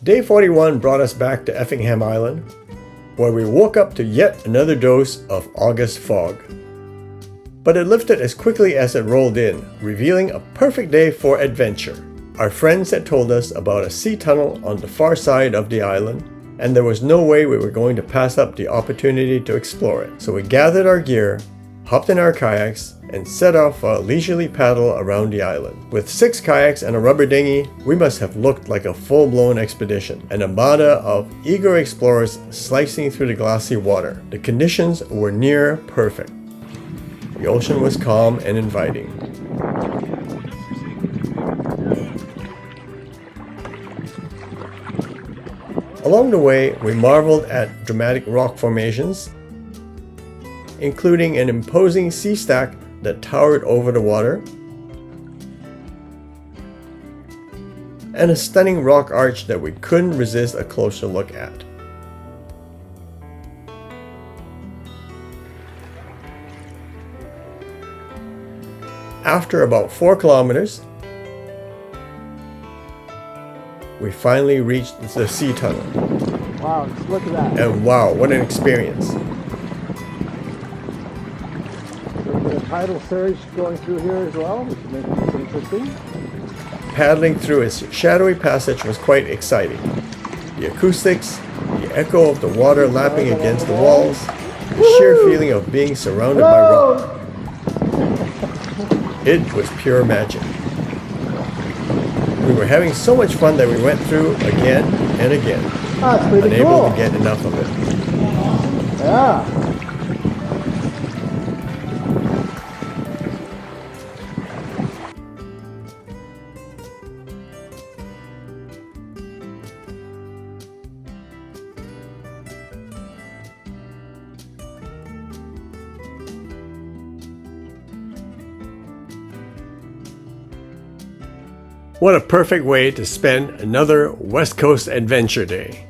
Day 41 brought us back to Effingham Island, where we woke up to yet another dose of August fog. But it lifted as quickly as it rolled in, revealing a perfect day for adventure. Our friends had told us about a sea tunnel on the far side of the island, and there was no way we were going to pass up the opportunity to explore it. So we gathered our gear, hopped in our kayaks, and set off for a leisurely paddle around the island. With 6 kayaks and a rubber dinghy, we must have looked like a full-blown expedition, an armada of eager explorers slicing through the glassy water. The conditions were near perfect. The ocean was calm and inviting. Along the way, we marveled at dramatic rock formations, including an imposing sea stack that towered over the water, and a stunning rock arch that we couldn't resist a closer look at. After about 4 kilometers, we finally reached the sea tunnel. Wow, just look at that. And wow, what an experience. There's a tidal surge going through here as well, which makes it interesting. Paddling through its shadowy passage was quite exciting. The acoustics, the echo of the water lapping against the walls, the sheer feeling of being surrounded by rock. It was pure magic. We were having so much fun that we went through again and again, unable to get enough of it. Yeah. What a perfect way to spend another West Coast adventure day.